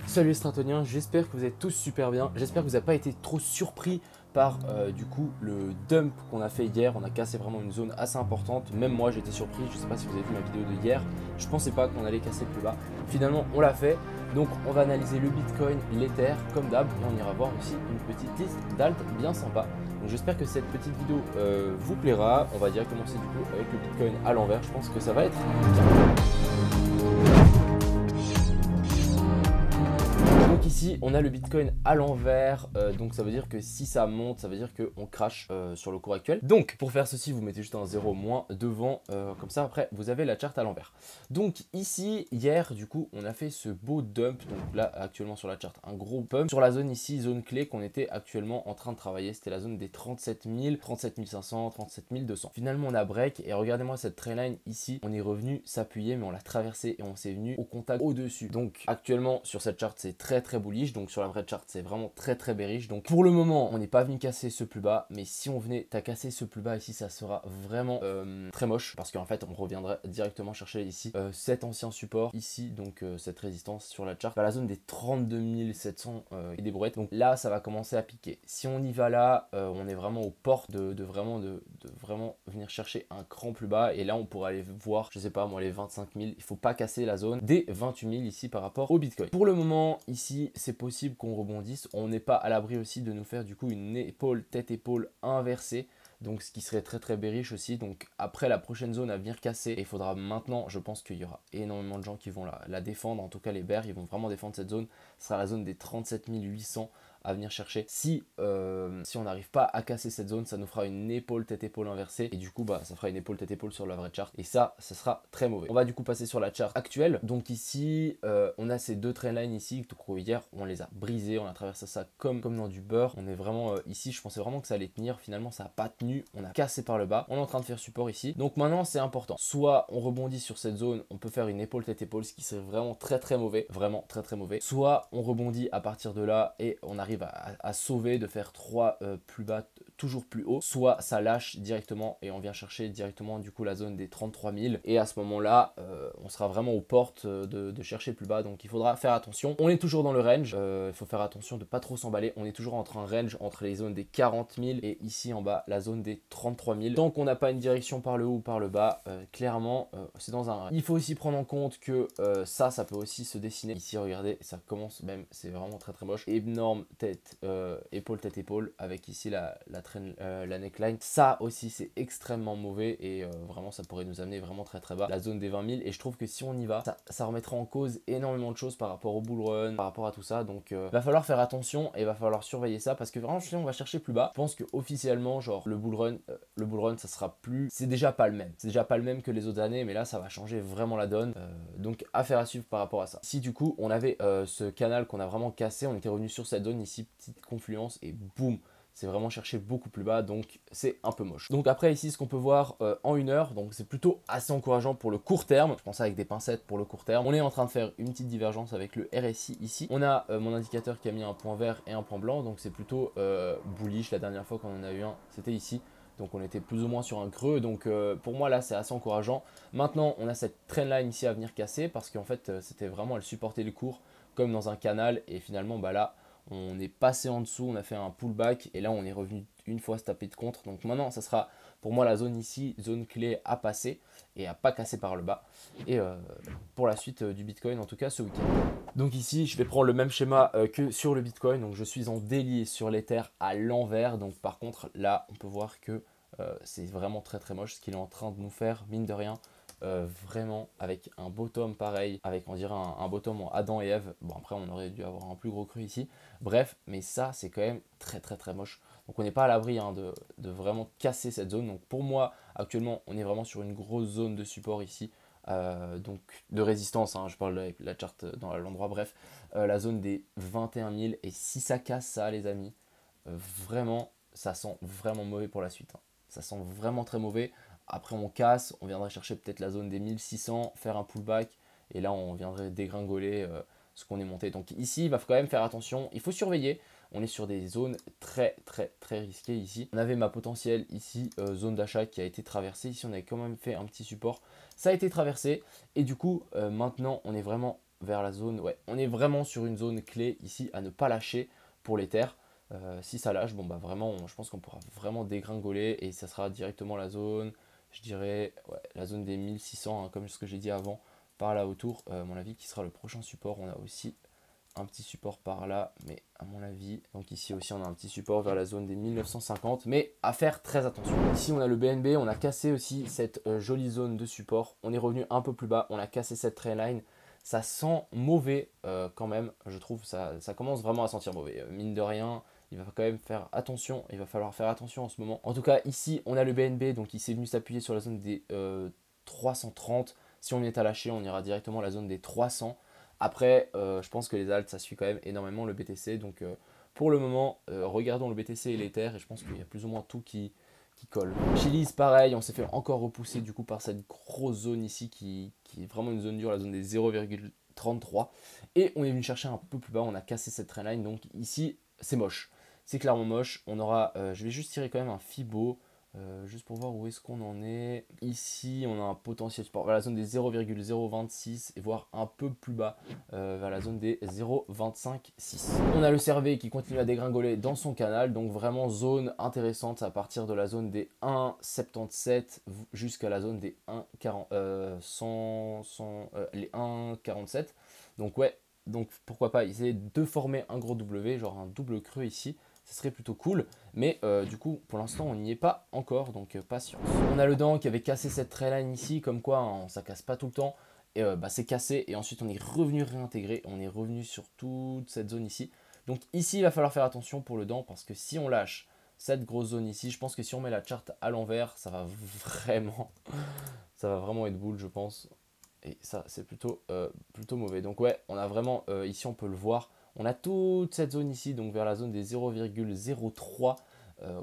Salut les Stratoniens, j'espère que vous êtes tous super bien, j'espère que vous n'avez pas été trop surpris par du coup le dump qu'on a fait hier. On a cassé vraiment une zone assez importante, même moi j'étais surpris, je sais pas si vous avez vu ma vidéo de hier, je pensais pas qu'on allait casser plus bas, finalement on l'a fait. Donc on va analyser le Bitcoin, l'Ether comme d'hab, et on ira voir aussi une petite liste d'alt bien sympa. Donc j'espère que cette petite vidéo vous plaira. On va directement commencer du coup avec le Bitcoin à l'envers, je pense que ça va être bien. Donc ici on a le Bitcoin à l'envers, donc ça veut dire que si ça monte, ça veut dire qu'on crache sur le cours actuel. Donc pour faire ceci, vous mettez juste un 0 moins devant, comme ça après vous avez la charte à l'envers. Donc ici hier du coup on a fait ce beau dump, donc là actuellement sur la charte un gros pump sur la zone ici, zone clé qu'on était actuellement en train de travailler, c'était la zone des 37 000, 37 500, 37 200. Finalement on a break et regardez-moi cette trendline ici, on est revenu s'appuyer mais on l'a traversé et on s'est venu au contact au-dessus. Donc actuellement sur cette charte c'est très bullish, donc sur la vraie charte c'est vraiment très bearish. Donc pour le moment on n'est pas venu casser ce plus bas, mais si on venait à casser ce plus bas ici, ça sera vraiment très moche, parce qu'en fait on reviendrait directement chercher ici cet ancien support ici, donc cette résistance sur la charte à la zone des 32 700 et des brouettes. Donc là ça va commencer à piquer. Si on y va là, on est vraiment aux portes de vraiment venir chercher un cran plus bas, et là on pourrait aller voir, je sais pas moi, les 25 000. Il faut pas casser la zone des 28 000 ici par rapport au Bitcoin. Pour le moment ici c'est possible qu'on rebondisse, on n'est pas à l'abri aussi de nous faire du coup une épaule tête-épaule inversée, donc ce qui serait très bearish aussi. Donc après la prochaine zone à venir casser, et il faudra maintenant, je pense qu'il y aura énormément de gens qui vont la défendre, en tout cas les bears ils vont vraiment défendre cette zone, ce sera la zone des 37 800 à venir chercher. Si on n'arrive pas à casser cette zone, ça nous fera une épaule tête-épaule inversée, et du coup bah ça fera une épaule tête-épaule sur la vraie chart, et ça sera très mauvais. On va du coup passer sur la chart actuelle. Donc ici on a ces deux trendlines ici, donc hier on les a brisés, on a traversé ça comme dans du beurre. On est vraiment ici, je pensais vraiment que ça allait tenir, finalement ça n'a pas tenu, on a cassé par le bas, on est en train de faire support ici. Donc maintenant c'est important, soit on rebondit sur cette zone, on peut faire une épaule tête-épaule, ce qui serait vraiment très mauvais, vraiment très mauvais, soit on rebondit à partir de là et on arrive à sauver, de faire 3 plus bas toujours plus haut, soit ça lâche directement et on vient chercher directement du coup la zone des 33 000, et à ce moment là on sera vraiment aux portes de chercher plus bas. Donc il faudra faire attention, on est toujours dans le range, il faut faire attention de pas trop s'emballer, on est toujours entre un range entre les zones des 40 000 et ici en bas la zone des 33 000. Tant qu'on n'a pas une direction par le haut ou par le bas, clairement c'est dans un range. Il faut aussi prendre en compte que ça peut aussi se dessiner ici, regardez, ça commence même, c'est vraiment très moche, énorme tête épaule tête épaule avec ici la neckline. Ça aussi c'est extrêmement mauvais, et vraiment ça pourrait nous amener vraiment très bas, la zone des 20 000. Et je trouve que si on y va, ça remettra en cause énormément de choses par rapport au bull run, par rapport à tout ça. Donc va falloir faire attention et va falloir surveiller ça, parce que vraiment si on va chercher plus bas, je pense que officiellement genre le bull run ça sera plus, c'est déjà pas le même que les autres années, mais là ça va changer vraiment la donne. Donc affaire à suivre par rapport à ça. Si du coup on avait ce canal qu'on a vraiment cassé, on était revenu sur cette zone ici, petite confluence, et boum, c'est vraiment chercher beaucoup plus bas, donc c'est un peu moche. Donc après ici ce qu'on peut voir en 1 heure, donc c'est plutôt assez encourageant pour le court terme, je prends ça avec des pincettes pour le court terme. On est en train de faire une petite divergence avec le RSI ici, on a mon indicateur qui a mis un point vert et un point blanc, donc c'est plutôt bullish. La dernière fois qu'on en a eu un, c'était ici, donc on était plus ou moins sur un creux, donc pour moi là c'est assez encourageant. Maintenant on a cette trendline ici à venir casser, parce qu'en fait c'était vraiment, elle supportait le cours comme dans un canal, et finalement bah là on est passé en dessous, on a fait un pullback, et là on est revenu une fois se taper de contre. Donc maintenant ça sera pour moi la zone ici, zone clé à passer et à pas casser par le bas, et pour la suite du Bitcoin en tout cas ce week-end. Donc ici je vais prendre le même schéma que sur le Bitcoin, donc je suis en délié sur l'Ether à l'envers. Donc par contre là on peut voir que c'est vraiment très moche ce qu'il est en train de nous faire, mine de rien. Vraiment avec un bottom pareil, avec on dirait un bottom en Adam et Ève. Bon après on aurait dû avoir un plus gros cru ici, bref, mais ça c'est quand même très moche. Donc on n'est pas à l'abri de vraiment casser cette zone. Donc pour moi actuellement on est vraiment sur une grosse zone de support ici, donc de résistance, hein, je parle avec la charte dans l'endroit, bref, la zone des 21 000. Et si ça casse ça les amis, vraiment ça sent vraiment mauvais pour la suite, hein. Ça sent vraiment très mauvais. Après on casse, on viendrait chercher peut-être la zone des 1600, faire un pullback, et là on viendrait dégringoler ce qu'on est monté. Donc ici il va quand même faire attention, il faut surveiller. On est sur des zones très risquées ici. On avait ma potentielle ici, zone d'achat qui a été traversée. Ici on avait quand même fait un petit support, ça a été traversé, et du coup maintenant on est vraiment vers la zone, ouais, on est vraiment sur une zone clé ici à ne pas lâcher pour l'Ether. Si ça lâche, bon bah vraiment, je pense qu'on pourra vraiment dégringoler et ça sera directement la zone, je dirais, ouais, la zone des 1600, hein, comme ce que j'ai dit avant, par là autour, à mon avis, qui sera le prochain support. On a aussi un petit support par là, mais à mon avis, donc ici aussi on a un petit support vers la zone des 1950, mais à faire très attention. Ici on a le BNB, on a cassé aussi cette jolie zone de support, on est revenu un peu plus bas, on a cassé cette trendline, ça sent mauvais quand même, je trouve, ça commence vraiment à sentir mauvais, mine de rien. Il va quand même faire attention, il va falloir faire attention en ce moment. En tout cas, ici, on a le BNB, donc il s'est venu s'appuyer sur la zone des 330. Si on est à lâcher, on ira directement à la zone des 300. Après, je pense que les alts, ça suit quand même énormément le BTC. Donc, pour le moment, regardons le BTC et l'Ether. Et je pense qu'il y a plus ou moins tout qui colle. Chiliz, pareil, on s'est fait encore repousser du coup par cette grosse zone ici qui est vraiment une zone dure, la zone des 0,33. Et on est venu chercher un peu plus bas, on a cassé cette trendline. Donc ici, c'est moche. C'est clairement moche. On aura, je vais juste tirer quand même un Fibo, juste pour voir où est-ce qu'on en est. Ici, on a un potentiel support vers la zone des 0,026 et voire un peu plus bas vers la zone des 0,256. On a le CRV qui continue à dégringoler dans son canal, donc vraiment zone intéressante à partir de la zone des 1,77 jusqu'à la zone des 1,47. Donc ouais, donc pourquoi pas essayer de former un gros W, genre un double creux ici. Ce serait plutôt cool, mais du coup pour l'instant on n'y est pas encore, donc patience. On a le dent qui avait cassé cette trendline ici, comme quoi hein, ça casse pas tout le temps, et c'est cassé, et ensuite on est revenu réintégrer, on est revenu sur toute cette zone ici. Donc ici il va falloir faire attention pour le dent, parce que si on lâche cette grosse zone ici, je pense que si on met la charte à l'envers, ça va vraiment être boule je pense, et ça c'est plutôt mauvais. Donc ouais, on a vraiment, ici on peut le voir, on a toute cette zone ici, donc vers la zone des 0,03,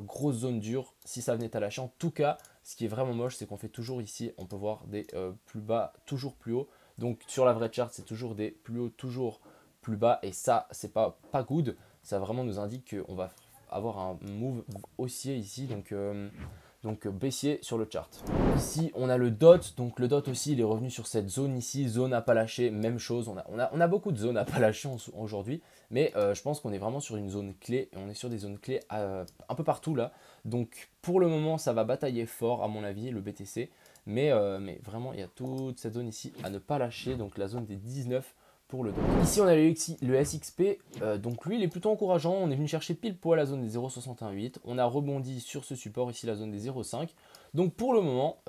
grosse zone dure, si ça venait à lâcher. En tout cas, ce qui est vraiment moche, c'est qu'on fait toujours ici, on peut voir des plus bas, toujours plus haut. Donc sur la vraie chart, c'est toujours des plus hauts, toujours plus bas. Et ça, c'est pas good. Ça vraiment nous indique qu'on va avoir un move haussier ici, donc baissier sur le chart. Ici, on a le DOT. Donc le DOT aussi, il est revenu sur cette zone ici, zone à pas lâcher, même chose. On a beaucoup de zones à pas lâcher aujourd'hui, mais je pense qu'on est vraiment sur une zone clé et on est sur des zones clés un peu partout là. Donc pour le moment, ça va batailler fort à mon avis, le BTC, mais vraiment, il y a toute cette zone ici à ne pas lâcher, donc la zone des 19 pour le DOT. Ici, on a le SXP, donc lui, il est plutôt encourageant. On est venu chercher pile poil la zone des 0,618. On a rebondi sur ce support ici, la zone des 0,5. Donc pour le moment,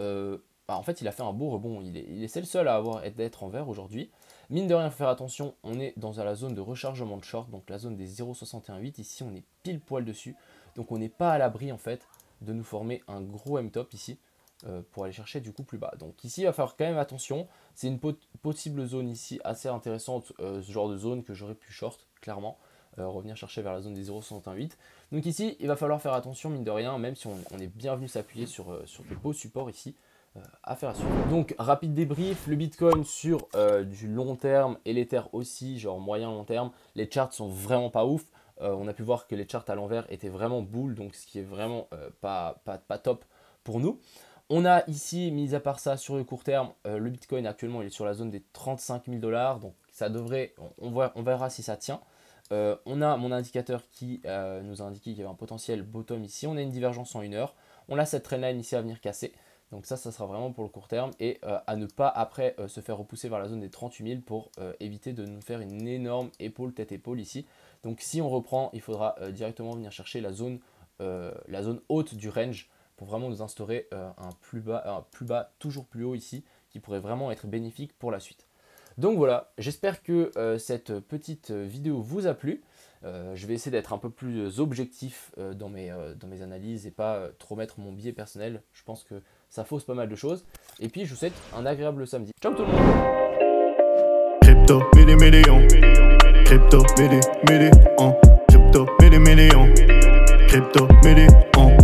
en fait, il a fait un beau rebond. Il est le seul à d'être en vert aujourd'hui. Mine de rien, il faut faire attention. On est dans la zone de rechargement de short, donc la zone des 0,618. Ici, on est pile poil dessus. Donc on n'est pas à l'abri en fait de nous former un gros M-top ici. Pour aller chercher du coup plus bas. Donc ici il va falloir quand même attention, c'est une possible zone ici assez intéressante, ce genre de zone que j'aurais pu short clairement, revenir chercher vers la zone des 0,68. Donc ici il va falloir faire attention mine de rien, même si on est bien venu s'appuyer sur des beaux supports ici, à faire à suivre. Donc rapide débrief, le Bitcoin sur du long terme et l'Ether aussi, genre moyen long terme, les charts sont vraiment pas ouf. On a pu voir que les charts à l'envers étaient vraiment bull, donc ce qui est vraiment pas top pour nous. On a ici, mis à part ça, sur le court terme, le Bitcoin actuellement il est sur la zone des 35 000 $, donc ça devrait, on verra si ça tient. On a mon indicateur qui nous a indiqué qu'il y avait un potentiel bottom ici. On a une divergence en 1 heure. On a cette trendline ici à venir casser. Donc ça sera vraiment pour le court terme et à ne pas après se faire repousser vers la zone des 38 000 pour éviter de nous faire une énorme épaule, tête-épaule ici. Donc si on reprend, il faudra directement venir chercher la zone haute du range pour vraiment nous instaurer un plus bas, toujours plus haut ici, qui pourrait vraiment être bénéfique pour la suite. Donc voilà, j'espère que cette petite vidéo vous a plu. Je vais essayer d'être un peu plus objectif dans mes analyses et pas trop mettre mon biais personnel. Je pense que ça fausse pas mal de choses. Et puis je vous souhaite un agréable samedi. Ciao tout le monde. Crypto, million. Crypto, million. Crypto, million.